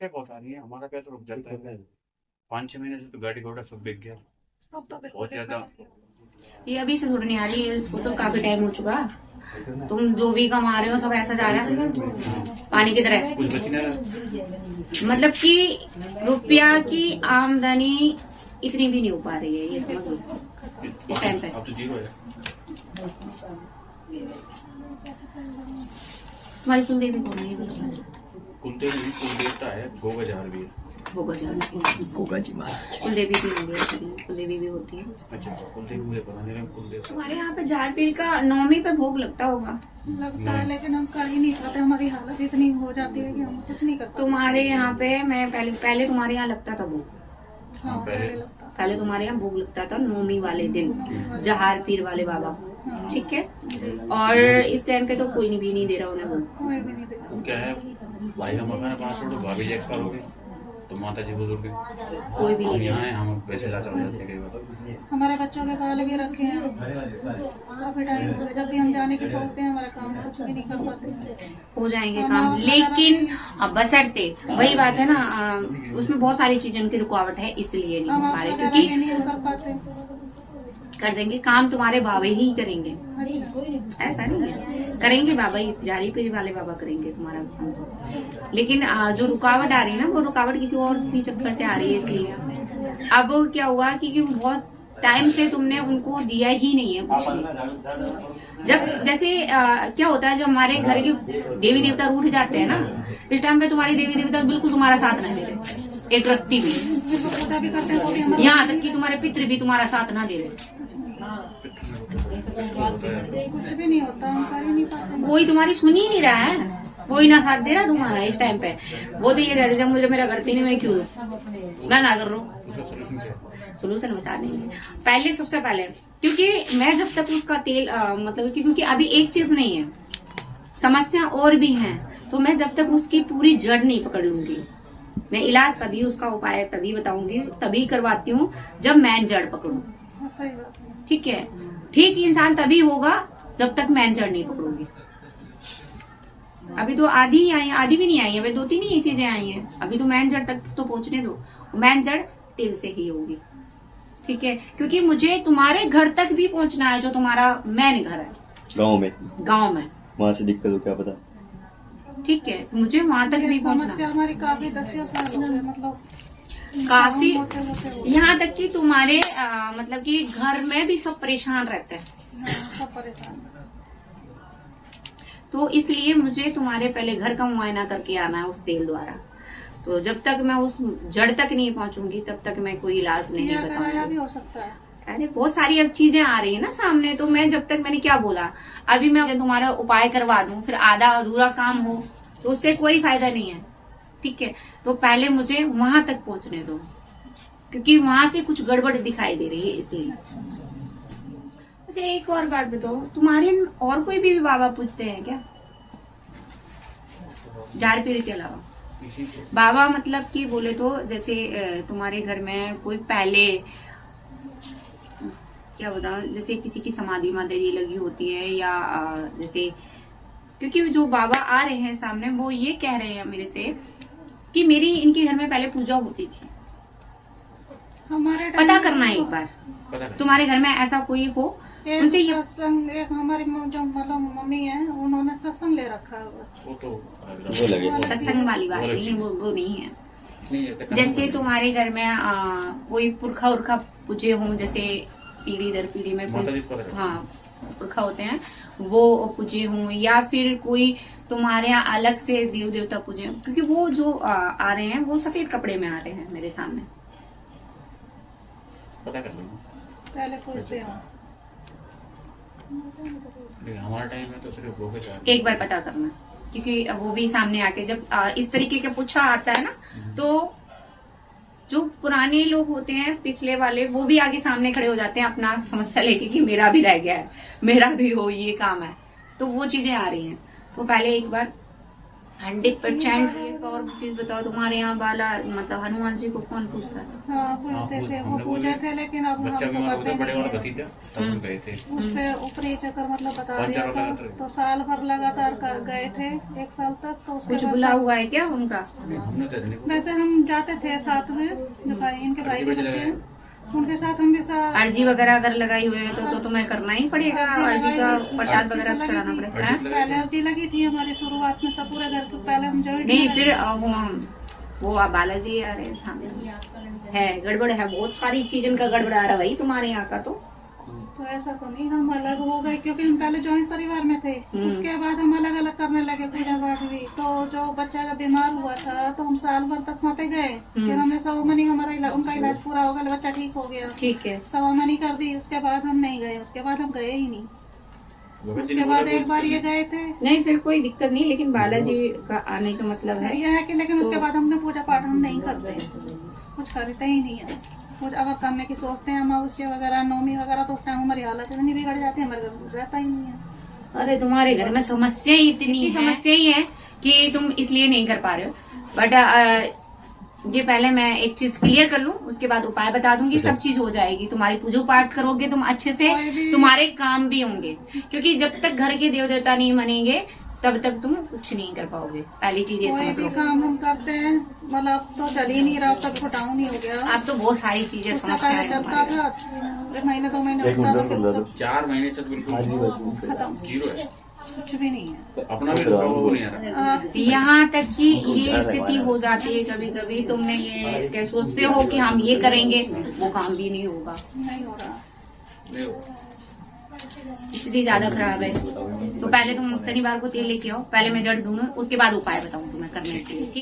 क्या बता रही है, हमारा पैसा रुक जाता है। 5-6 महीने से तो गाड़ी घोड़ा सब बिक गया। बहुत ज्यादा। ये अभी से थोड़ी नहीं आ रही है, इसको तो काफी टाइम हो चुका। तुम जो भी कमा रहे हो सब ऐसा जा रहा है पानी की तरह। कुछ बच नहीं रहा। मतलब कि रुपया की आमदनी इतनी भी नहीं हो पा रही है, ये समझ लो इस टाइम पे। अब तो जीरो है। तुम्हारी कुलदेवी कौन है? कुलदेवी नहीं, कुलदेवता है, गोगा जार भी है। गोगा जी महाराज। कुलदेवी भी होती है, कुलदेवी भी होती है। अच्छा, कुलदेवी मुझे पता नहीं, कुलदेव तुम्हारे यहाँ पे झाड़ पीड़ का नौमी पे भोग लगता होगा। लगता है, लेकिन हम कर ही नहीं पाते। हमारी हालत इतनी हो जाती है कि हम कुछ नहीं कर पाते। तुम्हारे यहाँ पे मैं पहले तुम्हारे यहाँ लगता था भोग। हाँ, पहले लगता था। पहले तुम्हारे यहाँ भोग लगता था नौमी वाले दिन, जहार पीर वाले बाबा, ठीक है। और इस टाइम पे तो कोई नहीं भी नहीं दे रहा उन्हें भोग। कोई भी नहीं देता। क्या है, भाई का मकान है 5 छोड़ो, भाभी जी एक्सपायर हो गई, तो माता जी बुजुर्ग हैं। कोई भी हम नहीं यहाँ दे हैं, हम पैसे ला चल जाते हैं कई बार। हमारे बच्चों के बाल भी रखे हैं काफी टाइम से। जब भी हम जाने की सोचते हैं, हमारा काम कुछ भी नहीं कर पाते। हो जाएंगे काम, लेकिन बशर्ते वही बात है ना, उसमें बहुत सारी चीजों की रुकावट है, इसलिए नहीं हम हो आप पा रहे। वगैरह क्योंकि भी नहीं कर पाते। कर देंगे काम, तुम्हारे बाबा ही करेंगे, अच्छा, ऐसा नहीं है, करेंगे बाबा ही, जारी पीरी वाले बाबा करेंगे तुम्हारा काम तो। लेकिन जो रुकावट आ रही है ना, वो रुकावट किसी और भी चक्कर से आ रही है, इसलिए। अब क्या हुआ कि बहुत टाइम से तुमने उनको दिया ही नहीं है कुछ भी। जब जैसे क्या होता है, जब हमारे घर के देवी देवता रूठ जाते हैं ना, इस टाइम पे तुम्हारे देवी देवता बिल्कुल तुम्हारा साथ नहीं दे रहे, एक रत्ती भी। जिसको पूजा भी करते हैं वो भी हमारा यहाँ तक कि तुम्हारे पितृ भी तुम्हारा साथ ना दे रहे। कुछ भी नहीं होता, हम कर ही नहीं पाते। कोई तुम्हारी सुन ही नहीं रहा है, कोई ना साथ दे रहा तुम्हारा इस टाइम पे। वो तो ये कह रहे थे, मुझे मेरा करती नहीं, मैं क्यों ना कर रहा हूँ। सोल्यूशन बता देंगे। पहले सबसे पहले, क्योंकि मैं जब तक उसका तेल मतलब क्योंकि अभी एक चीज नहीं है, समस्या और भी है, तो मैं जब तक उसकी पूरी जड़ नहीं पकड़ लूंगी, मैं इलाज तभी, उसका उपाय तभी बताऊंगी, तभी करवाती हूँ जब मैं जड़ पकड़ूं। सही बात है। ठीक है, ठीक इंसान तभी होगा जब तक मैं जड़ नहीं पकड़ूंगी। अभी तो आधी ही आई है, आधी भी नहीं आई है, अभी 2-3 ही चीजें आई हैं। अभी तो मैन जड़ तक तो पहुंचने दो। मैन जड़ तेल से ही होगी, ठीक है, क्योंकि मुझे तुम्हारे घर तक भी पहुंचना है, जो तुम्हारा मैन घर है गाँव में वहाँ से दिक्कत हो, क्या पता। ठीक है, मुझे वहां तक भी पहुंचना समस्या है। हमारी काफी 10 साल हो गए, मतलब काफी, होते यहाँ तक कि तुम्हारे मतलब कि घर में भी सब परेशान रहते हैं, सब परेशान। तो इसलिए मुझे तुम्हारे पहले घर का मुआयना करके आना है उस तेल द्वारा। तो जब तक मैं उस जड़ तक नहीं पहुंचूंगी, तब तक मैं कोई इलाज नहीं कराया बताऊंगी। भी हो सकता है। अरे बहुत सारी अब चीजें आ रही है ना सामने, तो मैं जब तक, मैंने क्या बोला, अभी मैं तुम्हारा उपाय करवा दूं, फिर आधा अधूरा काम हो, तो उससे कोई फायदा नहीं है, ठीक है। तो पहले मुझे वहां तक पहुंचने दो, क्योंकि वहां से कुछ गड़बड़ दिखाई दे रही है, इसलिए। अच्छा, एक और बात बताओ, तुम्हारे और कोई भी बाबा पूछते हैं क्या झाड़ पीड़ के अलावा? बाबा मतलब कि बोले तो जैसे तुम्हारे घर में कोई पहले, क्या बताऊं, जैसे किसी की समाधि माधेरी लगी होती है, या जैसे, क्योंकि जो बाबा आ रहे हैं सामने, वो ये कह रहे हैं मेरे से कि मेरी इनके घर में पहले पूजा होती थी। हमारे पता करना है एक बार, तुम्हारे घर में ऐसा कोई हो उनसे ये। सत्संग, एक हमारी जो मतलब मम्मी है, उन्होंने सत्संग ले रखा है बस। वो तो वो लगे सत्संग वाली बात नहीं है, वो नहीं है। जैसे तुम्हारे घर में कोई पुरखा उरखा पूजे हों, जैसे पीढ़ी दर पीढ़ी में माता जी कोई, पर है। हाँ, पुरखा होते हैं, वो पूजे हों, या फिर कोई तुम्हारे यहाँ अलग से देव देवता पूजे हों, क्योंकि वो जो आ रहे हैं, वो सफेद कपड़े में आ रहे हैं मेरे सामने। पता कर लेंगे, पहले पूछते हो। हमारा टाइम में तो सिर्फ गोगा जार। एक बार पता करना, क्योंकि वो भी सामने आके जब इस तरीके का पूछा आता है ना, तो जो पुराने लोग होते हैं, पिछले वाले, वो भी आगे सामने खड़े हो जाते हैं अपना समस्या लेके कि मेरा भी रह गया है, मेरा भी हो, ये काम है, तो वो चीजें आ रही हैं। तो पहले एक बार 100% एक और और चीज बताओ, तुम्हारे यहाँ बाला मतलब हनुमान जी को कौन पूछता है? हाँ पूछते थे, वो पूछे थे, लेकिन अब हम बच्चा तो बीमार करते होता बड़े नहीं वाला है। भतीजा तब हम गए थे। उस पे ऊपरी चक्कर मतलब बता पाँच दिया चार था, लगातार। तो साल भर लगातार कर गए थे, 1 साल तक। तो उसके कुछ बाद बुला हुआ है क्या उनका? हमने तो नहीं वैसे हम जाते थे साथ में, जो भाई इनके भाई के अर्जी बच्चे लगाए। हैं, उनके साथ हम भी साथ। अर्जी वगैरह अगर लगाई हुई है तो तुम्हें करना ही पड़ेगा, अर्जी का प्रसाद वगैरह तो चढ़ाना पड़ेगा। हाँ? पहले अर्जी लगी थी हमारी शुरुआत में, सब पूरे घर के पहले हम ज्वाइन नहीं फिर वो बालाजी अरे हाँ, है गड़बड़ है, बहुत सारी चीजों का गड़बड़ आ रहा भाई तुम्हारे यहाँ का। तो ऐसा तो नहीं, हम अलग हो गए क्योंकि हम पहले जॉइंट परिवार में थे। उसके बाद हम अलग अलग करने लगे पूजा पाठ भी। तो जो बच्चा जब बीमार हुआ था तो हम साल भर तक वहाँ पे गए, फिर हमने सवामनी, हमारा उनका इलाज पूरा हो गया, बच्चा ठीक हो गया, ठीक है। सवामनी कर दी। उसके बाद हम नहीं गए, उसके बाद हम गए ही नहीं। उसके बाद एक बार ये गए थे। नहीं फिर कोई दिक्कत नहीं, लेकिन बालाजी का आने का मतलब है यह है कि लेकिन उसके बाद हमने पूजा पाठ हम नहीं करते, कुछ करते ही नहीं है। कुछ अगर करने की सोचते हैं अमावस्या वगैरह, नौमी वगैरह, तो उस टाइम हमारी हालत इतनी बिगड़ जाती है, हमारे घर कुछ रहता ही नहीं है। अरे तुम्हारे घर में समस्या ही इतनी समस्या ही है कि तुम इसलिए नहीं कर पा रहे हो। बट ये पहले मैं एक चीज क्लियर कर लूं, उसके बाद उपाय बता दूंगी, सब चीज हो जाएगी। तुम्हारी पूजा पाठ करोगे तुम अच्छे से, तुम्हारे काम भी होंगे, क्योंकि जब तक घर के देव देवता नहीं बनेंगे तब तक तुम कुछ नहीं कर पाओगे। पहली चीज ये कोई समझ भी लो। काम हम करते हैं, मतलब अब तो चल ही नहीं रहा, अब तक घटाऊ नहीं हो गया। अब तो बहुत सारी चीजें उससे समस्या पहले है चलता तुम्हारे। था, 1 महीने 2 महीने एक होता था, मिनट फिर रुक सब 4 महीने से तो बिल्कुल खत्म, जीरो है, कुछ भी नहीं है। अपना भी रुका हुआ नहीं आ रहा। यहाँ तक कि ये स्थिति हो जाती है कभी कभी, तुमने ये क्या सोचते हो कि हम ये करेंगे, वो काम भी नहीं होगा, नहीं हो रहा। नहीं हो। स्थिति ज्यादा खराब है। तो पहले तुम शनिवार को तेल लेके आओ, पहले मैं जड़ ढूंढूं, उसके बाद उपाय बताऊं तुम्हें करने के लिए, ठीक?